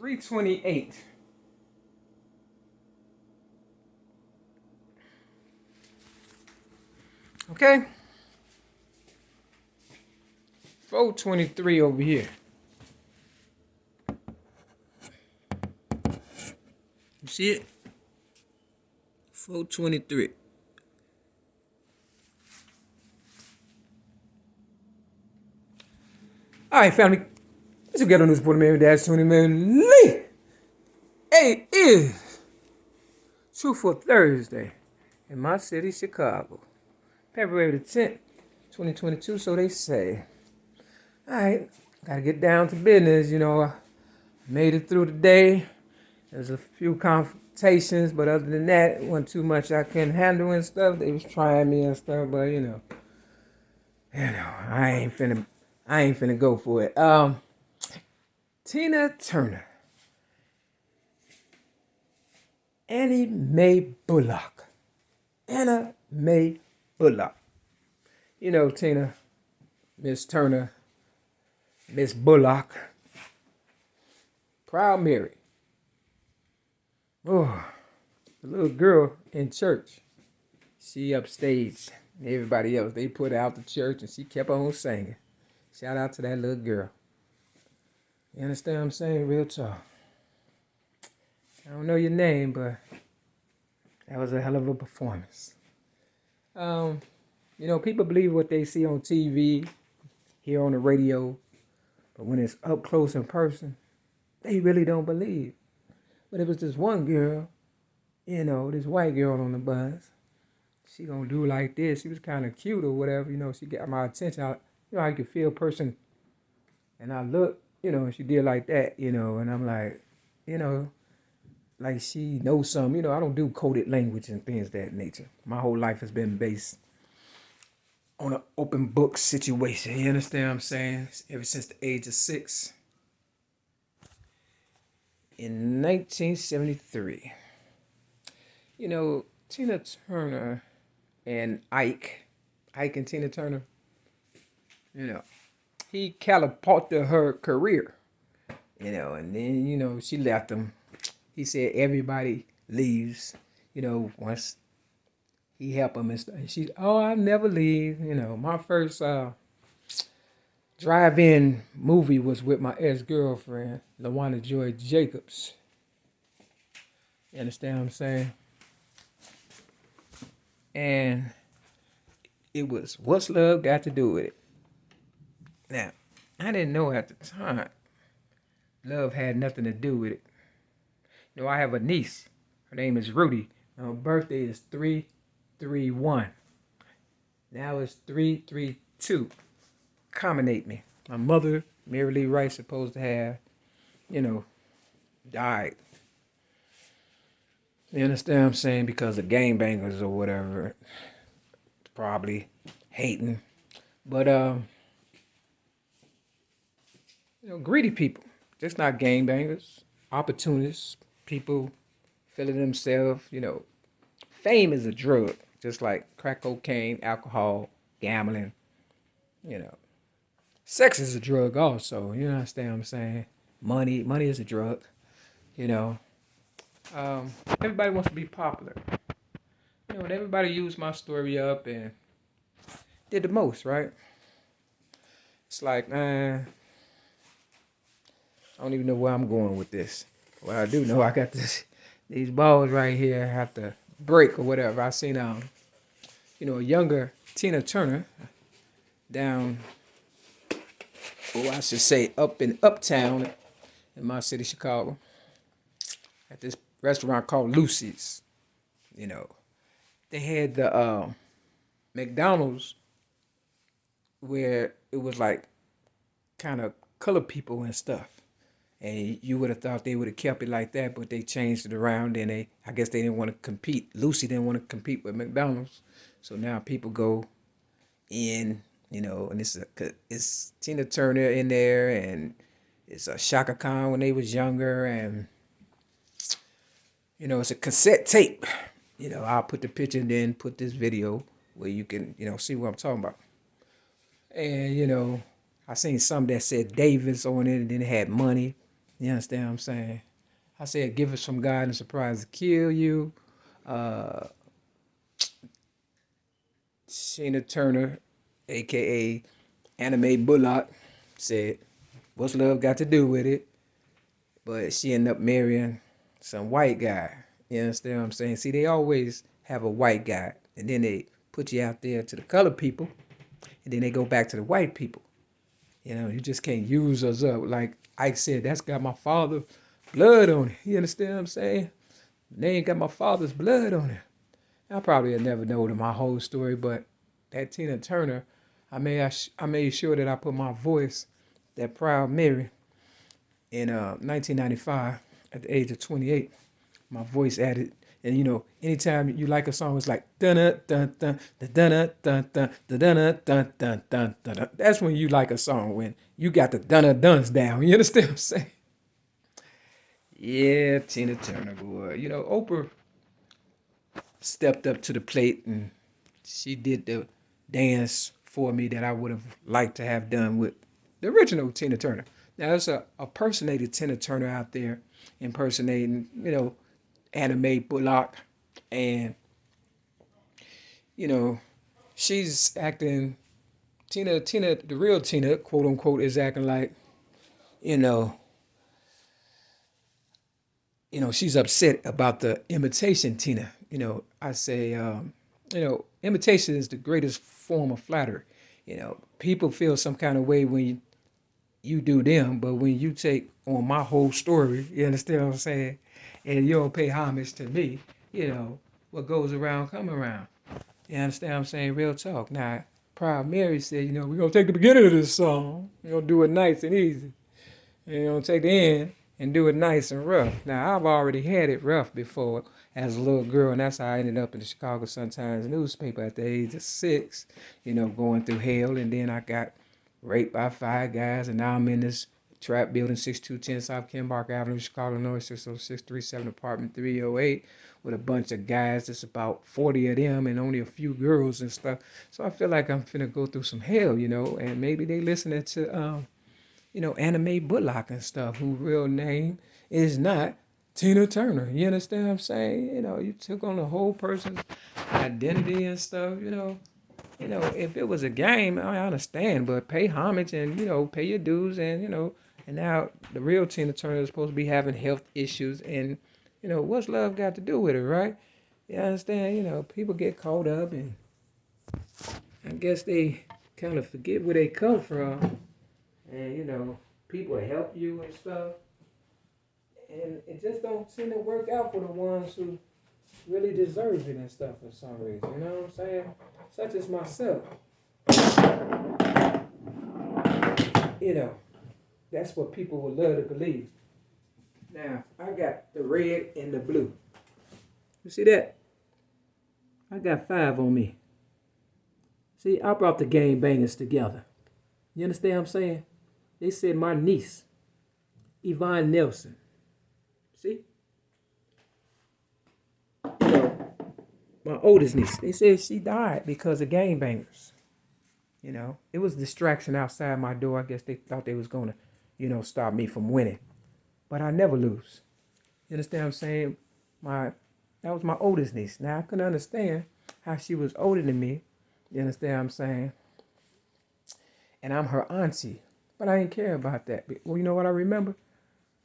3:28. Okay. 4:23 over here. You see it? 4:23. All right, family. Let's get on this board, man. That's 20 man. Lee. Hey, is Truthful Thursday in my city, Chicago. February the 10th, 2022, so they say. All right, gotta get down to business. I made it through the day. There's a few confrontations, but other than that, it wasn't too much I couldn't handle and stuff. They was trying me and stuff, but I ain't finna go for it. Tina Turner, Anna Mae Bullock. Tina, Miss Turner, Miss Bullock, proud Mary. Oh, the little girl in church, she upstaged everybody else. They put her out the church and she kept on singing. Shout out to that little girl. You understand what I'm saying? Real talk. I don't know your name, but that was a hell of a performance. People believe what they see on TV, hear on the radio, but when it's up close in person, they really don't believe. But it was this one girl, this white girl on the bus. She gonna do like this. She was kind of cute or whatever, she got my attention. I could feel a person, and I look, and she did like that, and I'm like, like she knows something. I don't do coded language and things of that nature. My whole life has been based on an open book situation. You understand what I'm saying? Ever since the age of 6. In 1973, Tina Turner and Ike and Tina Turner, he catapulted her career, and then, she left him. He said everybody leaves, once he helped him and stuff. And she's, I never leave. My first drive-in movie was with my ex-girlfriend, Lawanda Joy Jacobs. You understand what I'm saying? And it was, what's love got to do with it? Now, I didn't know at the time love had nothing to do with it. I have a niece. Her name is Rudy. Her birthday is 331. Now it's 332. Accommodate me. My mother, Mary Lee Rice, supposed to have, died. You understand what I'm saying? Because of gangbangers or whatever. Probably hating. But, greedy people. Just not gangbangers. Opportunists. People feeling themselves, Fame is a drug. Just like crack cocaine, alcohol, gambling, Sex is a drug also. You understand what I'm saying? Money is a drug. Everybody wants to be popular. And everybody used my story up and did the most, right? It's like, man, I don't even know where I'm going with this. Well, I do know I got these balls right here. I have to break or whatever. I seen a younger Tina Turner down, I should say up in Uptown in my city, Chicago, at this restaurant called Lucy's. They had the McDonald's where it was like kind of colored people and stuff. And you would have thought they would have kept it like that, but they changed it around and I guess they didn't want to compete. Lucy didn't want to compete with McDonald's. So now people go in, and it's Tina Turner in there and it's a Shaka Khan when they was younger and, it's a cassette tape. I'll put the picture and then put this video where you can, see what I'm talking about. And, I seen some that said Davis on it and then it had money. You understand what I'm saying? I said, give us from God and surprise to kill you. Uh, Sheena Turner, aka Anime Bullock, said, "What's love got to do with it?" But she ended up marrying some white guy. You understand what I'm saying? See, they always have a white guy, and then they put you out there to the colored people, and then they go back to the white people. You know, you just can't use us up. Like Ike said, that's got my father's blood on it. You understand what I'm saying? They ain't got my father's blood on it. I probably have never known my whole story, but that Tina Turner, I made sure that I put my voice, that Proud Mary, in 1995 at the age of 28. My voice added, and you know, anytime you like a song, it's like dun dun dun dun dun dun dun dun dun dun dun dun dun. That's when you like a song, when you got the dun duns down. You understand what I'm saying? Yeah, Tina Turner, boy. You know, Oprah stepped up to the plate and she did the dance for me that I would have liked to have done with the original Tina Turner. Now, there's a impersonated Tina Turner out there impersonating, you know, Anime Bullock, and, you know, she's acting, Tina, the real Tina, quote unquote, is acting like, you know, she's upset about the imitation Tina. You know, I say, imitation is the greatest form of flattery. You know, people feel some kind of way when you do them, but when you take on my whole story, you understand what I'm saying? And you don't pay homage to me, you know, what goes around come around. You understand what I'm saying? Real talk. Now, Proud Mary said, you know, we're going to take the beginning of this song. We're going to do it nice and easy. And you're going to take the end and do it nice and rough. Now, I've already had it rough before as a little girl, and that's how I ended up in the Chicago Sun-Times newspaper at the age of 6, you know, going through hell. And then I got raped by 5 guys, and now I'm in this trap building, 6210 South Kenbark Avenue, Chicago, Illinois, 60637, apartment 308, with a bunch of guys. It's about 40 of them and only a few girls and stuff. So I feel like I'm finna go through some hell, you know, and maybe they listening to, you know, Anime Bullock and stuff, whose real name is not Tina Turner. You understand what I'm saying? You know, you took on the whole person's identity and stuff, you know. You know, if it was a game, I understand, but pay homage and, you know, pay your dues and, you know, and now the real Tina Turner is supposed to be having health issues and, you know, what's love got to do with it, right? You understand? You know, people get caught up and I guess they kind of forget where they come from. And, you know, people help you and stuff. And it just don't seem to work out for the ones who really deserve it and stuff for some reason. You know what I'm saying? Such as myself. You know, that's what people would love to believe. Now, I got the red and the blue. You see that? I got 5 on me. See, I brought the game bangers together. You understand what I'm saying? They said my niece, Yvonne Nelson. See? You know, my oldest niece, they said she died because of gangbangers. You know, it was distraction outside my door. I guess they thought they was going to, you know, stop me from winning. But I never lose. You understand what I'm saying? That was my oldest niece. Now, I couldn't understand how she was older than me. You understand what I'm saying? And I'm her auntie. But I didn't care about that. Well, you know what I remember?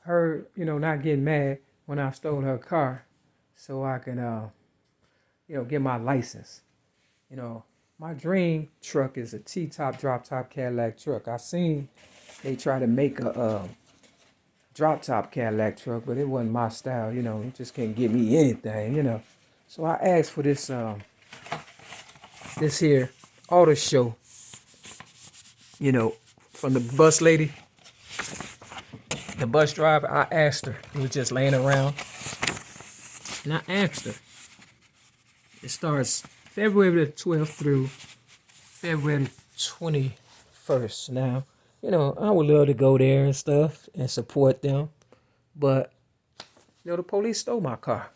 Her, you know, not getting mad when I stole her car so I can, you know, get my license. You know, my dream truck is a T-top, drop-top Cadillac truck. I seen they try to make a drop-top Cadillac truck, but it wasn't my style. You know, you just can't give me anything, you know. So I asked for this, this here auto show, you know, from the bus lady, the bus driver. I asked her. It was just laying around. And I asked her. It starts February the 12th through February 21st. Now, you know, I would love to go there and stuff and support them. But, you know, the police stole my car.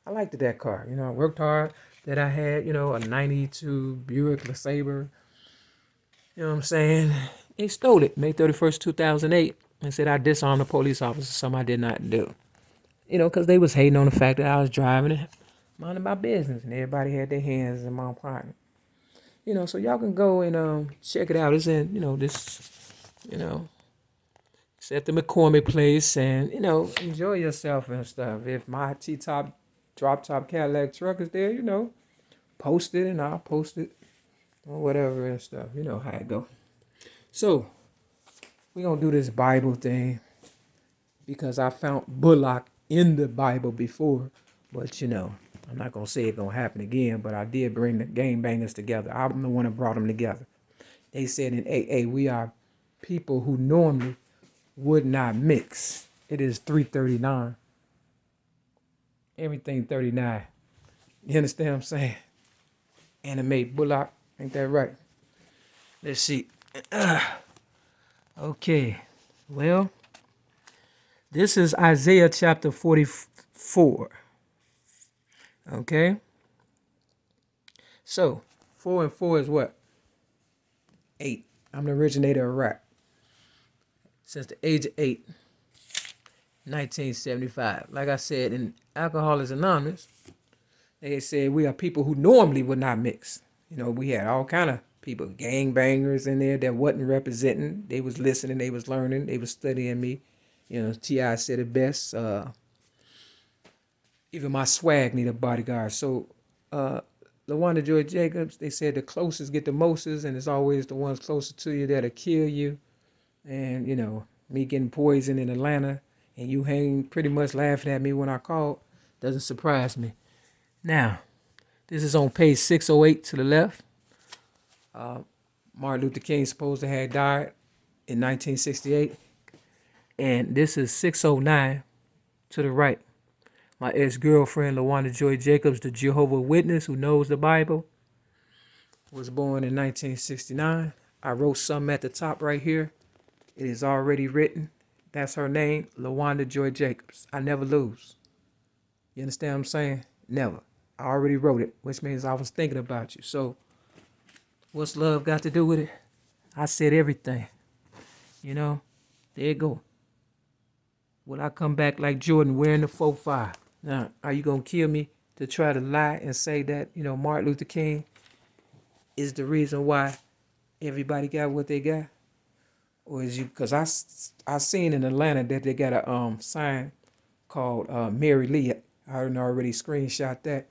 I liked that car. You know, I worked hard that I had, you know, a 92 Buick LeSabre. You know what I'm saying? They stole it May 31st, 2008. and said I disarmed a police officer, something I did not do. You know, because they was hating on the fact that I was driving and minding my business, and everybody had their hands in my pocket. You know, so y'all can go and check it out. It's in, you know, it's at the McCormick place, and enjoy yourself and stuff. If my T-top drop top Cadillac truck is there, post it and I'll post it or whatever and stuff. You know how it go. So we're gonna do this Bible thing because I found Bullock in the Bible before, but I'm not gonna say it's gonna happen again. But I did bring the game bangers together. I'm the one that brought them together. They said in AA we are people who normally would not mix. It is 339. Everything 39. You understand what I'm saying? Animate Bullock. Ain't that right? Let's see. Okay. Well, this is Isaiah chapter 44. Okay. So, 4 and 4 is what? 8. I'm the originator of rap. Since the age of 8, 1975. Like I said, in Alcoholics Anonymous, they said we are people who normally would not mix. We had all kind of people, gangbangers in there that wasn't representing. They was listening, they was learning, they was studying me. T.I. said it best. Even my swag need a bodyguard. So, Lawanda Joy Jacobs, they said the closest get the mostest, and it's always the ones closer to you that'll kill you. And, me getting poisoned in Atlanta and you pretty much laughing at me when I called doesn't surprise me. Now, this is on page 608 to the left. Martin Luther King supposed to have died in 1968. And this is 609 to the right. My ex-girlfriend, Lawanda Joy Jacobs, the Jehovah's Witness who knows the Bible, was born in 1969. I wrote something at the top right here. It is already written. That's her name, Lawanda Joy Jacobs. I never lose. You understand what I'm saying? Never. I already wrote it, which means I was thinking about you. So, what's love got to do with it? I said everything. There you go. Will I come back like Jordan wearing the 4-5? Now, are you going to kill me to try to lie and say that, Martin Luther King is the reason why everybody got what they got? Or is you, because I seen in Atlanta that they got a sign called Mary Lee. I already screenshot that.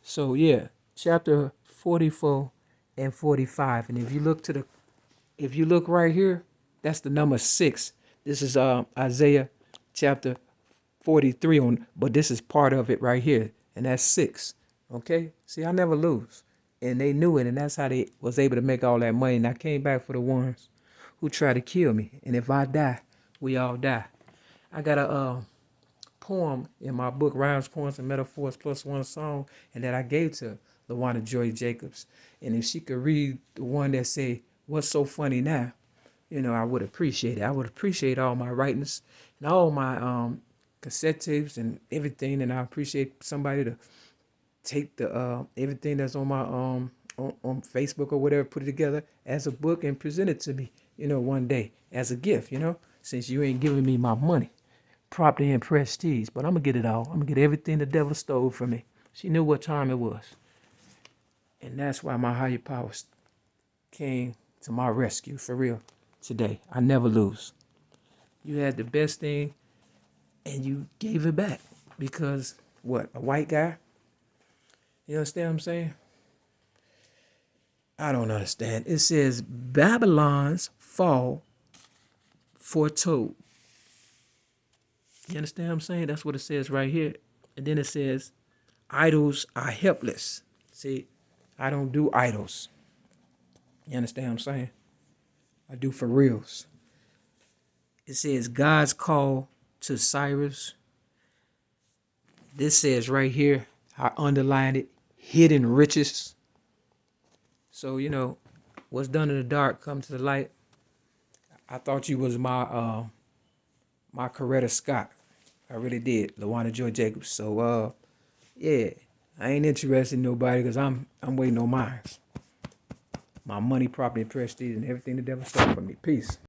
So yeah, chapter 44 and 45. And if you look right here, that's the number 6. This is Isaiah chapter 43 but this is part of it right here, and that's 6. Okay? See, I never lose. And they knew it, and that's how they was able to make all that money. And I came back for the ones who try to kill me. And if I die, we all die. I got a poem in my book, Rhymes, Poems, and Metaphors Plus One Song, and that I gave to Lawanda Joy Jacobs. And if she could read the one that say, "What's so funny now?" I would appreciate it. I would appreciate all my writings and all my cassette tapes and everything. And I appreciate somebody to take the everything that's on my on Facebook or whatever, put it together as a book and present it to me, one day as a gift, since you ain't giving me my money, property and prestige. But I'm going to get it all. I'm going to get everything the devil stole from me. She knew what time it was. And that's why my higher powers came to my rescue, for real, today. I never lose. You had the best thing and you gave it back because, what, a white guy? You understand what I'm saying? I don't understand. It says Babylon's fall foretold. You understand what I'm saying? That's what it says right here. And then it says idols are helpless. See, I don't do idols. You understand what I'm saying? I do for reals. It says God's call to Cyrus. This says right here, I underlined it, hidden riches. So, what's done in the dark comes to the light. I thought you was my Coretta Scott. I really did, Lawanda Joy Jacobs. So, yeah, I ain't interested in nobody because I'm waiting on mine. My money, property, and prestige, and everything the devil stole from me. Peace.